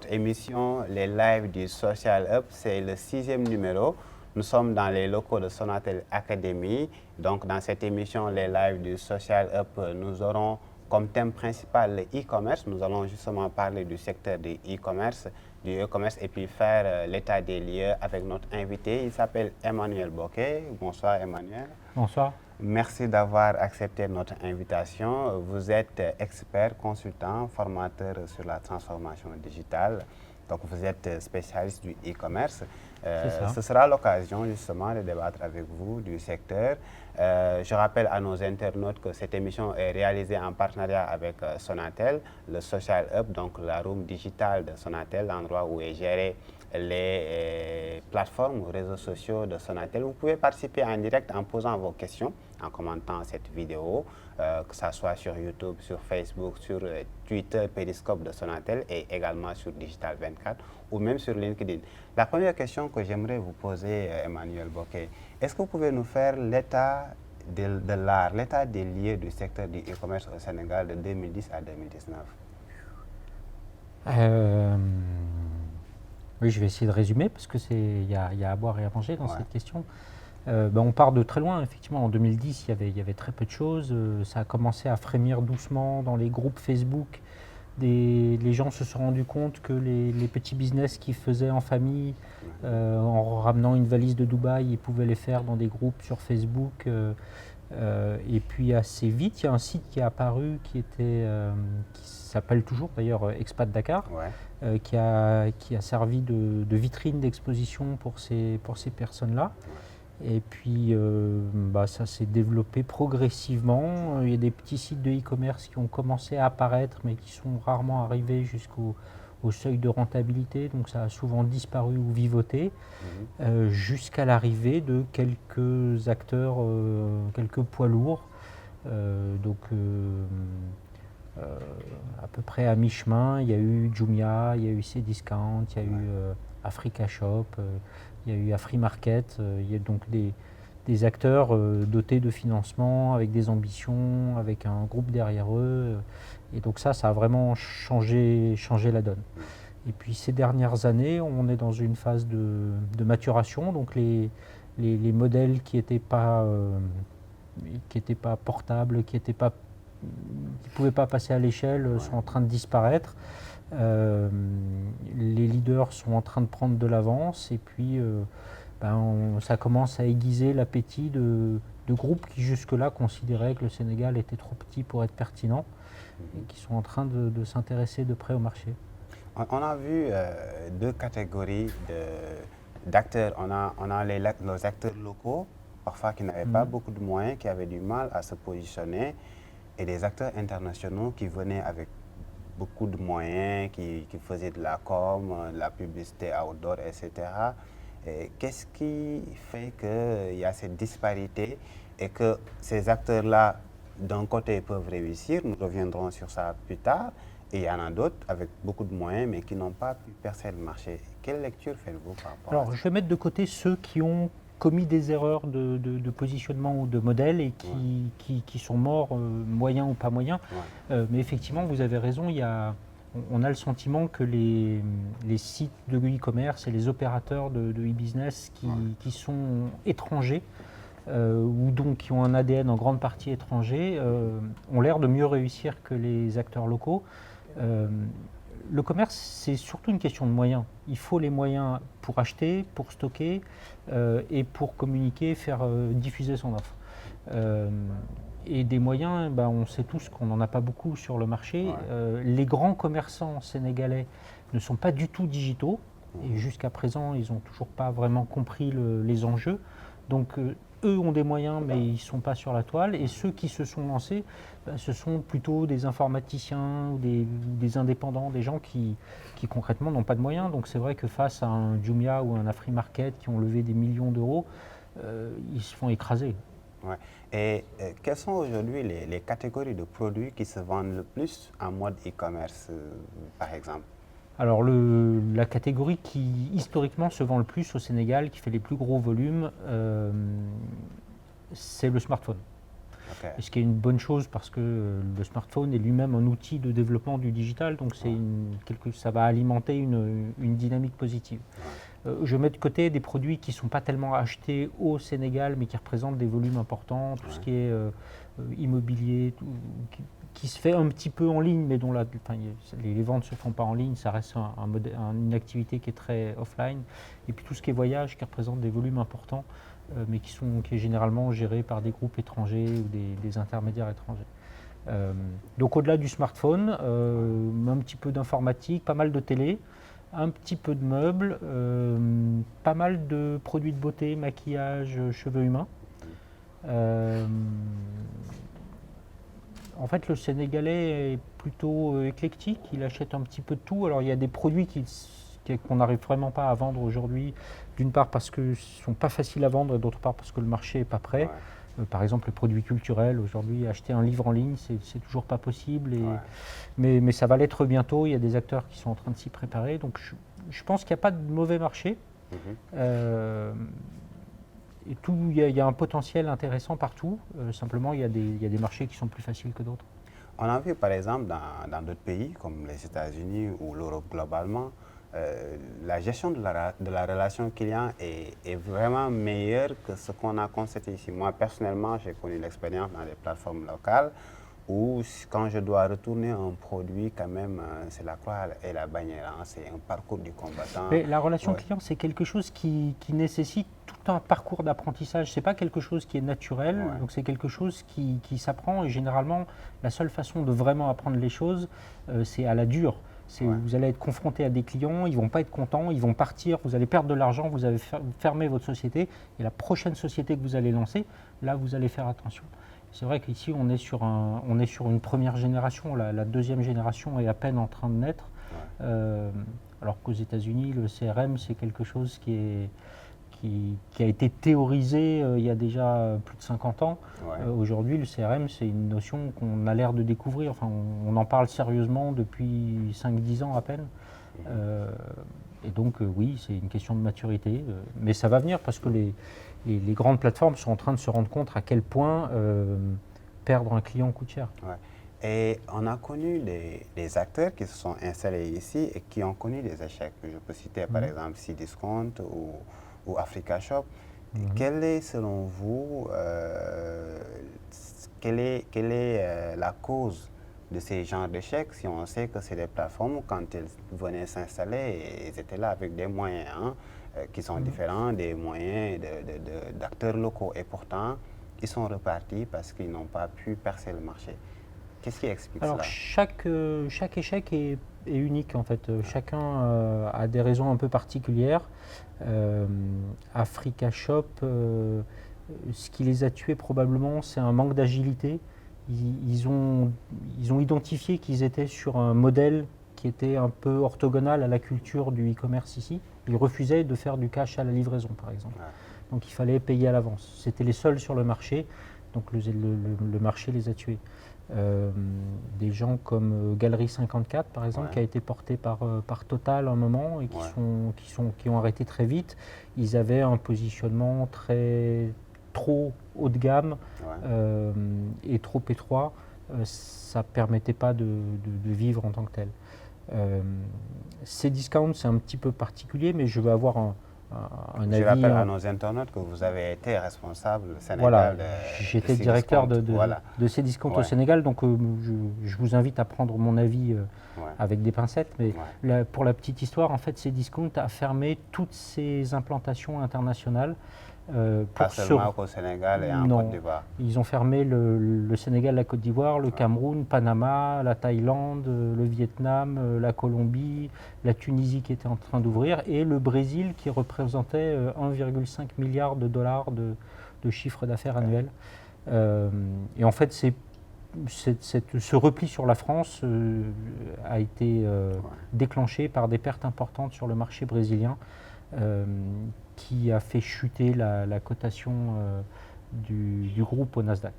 notre émission Les Lives du Social Hub. C'est le 6e numéro. Nous sommes dans les locaux de Sonatel Academy. Donc, dans cette émission Les Lives du Social Hub, nous aurons comme thème principal le e-commerce. Nous allons justement parler du secteur du e-commerce et puis faire l'état des lieux avec notre invité. Il s'appelle Emmanuel Bokeh. Bonsoir Emmanuel. Bonsoir. Merci d'avoir accepté notre invitation. Vous êtes expert, consultant, formateur sur la transformation digitale. Donc, vous êtes spécialiste du e-commerce. Ce sera l'occasion justement de débattre avec vous du secteur. Je rappelle à nos internautes que cette émission est réalisée en partenariat avec Sonatel, le Social Hub, donc la room digitale de Sonatel, l'endroit où est géré les plateformes ou réseaux sociaux de Sonatel. Vous pouvez participer en direct en posant vos questions, en commentant cette vidéo, que ce soit sur YouTube, sur Facebook, sur Twitter, Periscope de Sonatel et également sur Digital 24 ou même sur LinkedIn. La première question que j'aimerais vous poser, Emmanuel Bokeh, est-ce que vous pouvez nous faire l'état de l'art, l'état des lieux du secteur du e-commerce au Sénégal de 2010 à 2019? Oui, je vais essayer de résumer parce qu'il y a à boire et à manger dans cette question. On part de très loin, effectivement. En 2010, il y avait très peu de choses. Ça a commencé à frémir doucement dans les groupes Facebook. Les gens se sont rendus compte que les petits business qu'ils faisaient en famille, en ramenant une valise de Dubaï, ils pouvaient les faire dans des groupes sur Facebook. Et puis assez vite, il y a un site qui est apparu qui s'appelle toujours d'ailleurs Expat Dakar, qui a servi de vitrine d'exposition pour ces personnes-là. Et puis ça s'est développé progressivement. Il y a des petits sites de e-commerce qui ont commencé à apparaître, mais qui sont rarement arrivés jusqu'au seuil de rentabilité. Donc ça a souvent disparu ou vivoté, jusqu'à l'arrivée de quelques acteurs, quelques poids lourds. À peu près à mi-chemin, il y a eu Jumia, il y a eu Cdiscount, il y a eu Africa Shop, il y a eu Afrimarket. Il y a donc des acteurs dotés de financement, avec des ambitions, avec un groupe derrière eux. Et donc ça a vraiment changé la donne. Et puis ces dernières années, on est dans une phase de maturation. Donc les modèles qui n'étaient pas portables, qui ne pouvaient pas passer à l'échelle, sont en train de disparaître. Les leaders sont en train de prendre de l'avance. Et puis ça commence à aiguiser l'appétit de groupes qui jusque-là considéraient que le Sénégal était trop petit pour être pertinent et qui sont en train de s'intéresser de près au marché. On a vu deux catégories d'acteurs. On a les acteurs locaux, parfois qui n'avaient pas beaucoup de moyens, qui avaient du mal à se positionner, et des acteurs internationaux qui venaient avec beaucoup de moyens, qui faisaient de la com, de la publicité outdoor, etc. Qu'est-ce qui fait qu'il y a cette disparité et que ces acteurs-là, d'un côté, peuvent réussir, nous reviendrons sur ça plus tard, et il y en a d'autres avec beaucoup de moyens, mais qui n'ont pas pu percer le marché. Quelle lecture faites-vous par rapport à ça? Alors, je vais mettre de côté ceux qui ont commis des erreurs de positionnement ou de modèle et qui sont morts, moyens ou pas moyens. Mais effectivement, vous avez raison, on a le sentiment que les sites de e-commerce et les opérateurs de e-business qui sont étrangers, ou donc qui ont un ADN en grande partie étranger, ont l'air de mieux réussir que les acteurs locaux. Le commerce, c'est surtout une question de moyens. Il faut les moyens pour acheter, pour stocker et pour communiquer, faire diffuser son offre. Et des moyens, on sait tous qu'on n'en a pas beaucoup sur le marché. Les grands commerçants sénégalais ne sont pas du tout digitaux. Et jusqu'à présent, ils n'ont toujours pas vraiment compris les enjeux. Donc, eux ont des moyens, mais ils ne sont pas sur la toile. Et ceux qui se sont lancés, ce sont plutôt des informaticiens ou des indépendants, des gens qui concrètement n'ont pas de moyens. Donc c'est vrai que face à un Jumia ou un Afrimarket qui ont levé des millions d'euros, ils se font écraser. Ouais. Et quelles sont aujourd'hui les catégories de produits qui se vendent le plus en mode e-commerce, par exemple? Alors la catégorie qui historiquement se vend le plus au Sénégal, qui fait les plus gros volumes, c'est le smartphone. Okay. Et ce qui est une bonne chose parce que le smartphone est lui-même un outil de développement du digital, donc ça va alimenter une dynamique positive. Je mets de côté des produits qui ne sont pas tellement achetés au Sénégal, mais qui représentent des volumes importants, tout ce qui est immobilier, qui se fait un petit peu en ligne, mais dont les ventes ne se font pas en ligne, ça reste une activité qui est très offline. Et puis tout ce qui est voyage, qui représente des volumes importants, mais qui est généralement géré par des groupes étrangers ou des intermédiaires étrangers. Donc au-delà du smartphone, un petit peu d'informatique, pas mal de télé, un petit peu de meubles, pas mal de produits de beauté, maquillage, cheveux humains. En fait, le Sénégalais est plutôt éclectique, il achète un petit peu de tout. Alors il y a des produits qu'on n'arrive vraiment pas à vendre aujourd'hui, d'une part parce qu'ils ne sont pas faciles à vendre et d'autre part parce que le marché n'est pas prêt. Par exemple, les produits culturels, aujourd'hui, acheter un livre en ligne, c'est toujours pas possible. Mais ça va l'être bientôt, il y a des acteurs qui sont en train de s'y préparer. Donc je pense qu'il n'y a pas de mauvais marché. Et il y a un potentiel intéressant partout. Simplement, il y a des marchés qui sont plus faciles que d'autres. On a vu par exemple dans d'autres pays comme les États-Unis ou l'Europe globalement, la gestion de la relation client est vraiment meilleure que ce qu'on a constaté ici. Moi personnellement, j'ai connu l'expérience dans les plateformes locales où quand je dois retourner un produit, quand même, c'est la croix et la bannière, hein, c'est un parcours du combattant. Mais la relation client, c'est quelque chose qui nécessite tout un parcours d'apprentissage. Ce n'est pas quelque chose qui est naturel, donc c'est quelque chose qui s'apprend. Et généralement, la seule façon de vraiment apprendre les choses, c'est à la dure. Vous allez être confronté à des clients, ils ne vont pas être contents, ils vont partir, vous allez perdre de l'argent, vous avez fermé votre société. Et la prochaine société que vous allez lancer, là, vous allez faire attention. C'est vrai qu'ici, on est sur une première génération. La deuxième génération est à peine en train de naître. Alors qu'aux États-Unis, le CRM, c'est quelque chose qui a été théorisé il y a déjà plus de 50 ans. Aujourd'hui, le CRM, c'est une notion qu'on a l'air de découvrir. Enfin, on en parle sérieusement depuis 5-10 ans à peine. Et donc, oui, c'est une question de maturité. Mais ça va venir parce que les grandes plateformes sont en train de se rendre compte à quel point perdre un client coûte cher. Et on a connu des acteurs qui se sont installés ici et qui ont connu des échecs. Je peux citer par exemple Cdiscount ou Africa Shop. Quelle est, selon vous, quelle est la cause de ces genres d'échecs si on sait que c'est des plateformes où quand ils venaient s'installer, ils étaient là avec des moyens qui sont différents des moyens d'acteurs locaux. Et pourtant, ils sont repartis parce qu'ils n'ont pas pu percer le marché. Qu'est-ce qui explique cela? Alors, chaque échec est unique en fait. Chacun a des raisons un peu particulières. Africa Shop, ce qui les a tués probablement, c'est un manque d'agilité. Ils ont identifié qu'ils étaient sur un modèle qui était un peu orthogonal à la culture du e-commerce ici. Ils refusaient de faire du cash à la livraison, par exemple. Donc il fallait payer à l'avance. C'était les seuls sur le marché, donc le marché les a tués. Des gens comme Galerie 54, par exemple, qui a été porté par Total à un moment et qui ont arrêté très vite. Ils avaient un positionnement trop haut de gamme et trop étroit. Ça ne permettait pas de vivre en tant que tel. Cdiscount, c'est un petit peu particulier, mais je vais avoir un avis. Je rappelle à nos internautes que vous avez été responsable au Sénégal. Voilà, j'étais directeur de Cdiscount au Sénégal, donc je vous invite à prendre mon avis avec des pincettes. Mais pour la petite histoire, en fait, Cdiscount a fermé toutes ses implantations internationales. Pas seulement au Sénégal et en Côte d'Ivoire. Ils ont fermé le Sénégal, la Côte d'Ivoire, le Cameroun, Panama, la Thaïlande, le Vietnam, la Colombie, la Tunisie qui était en train d'ouvrir et le Brésil qui représentait 1,5 milliard de dollars de chiffre d'affaires annuel. Et en fait, ce repli sur la France a été déclenché par des pertes importantes sur le marché brésilien. Qui a fait chuter la cotation du groupe au Nasdaq.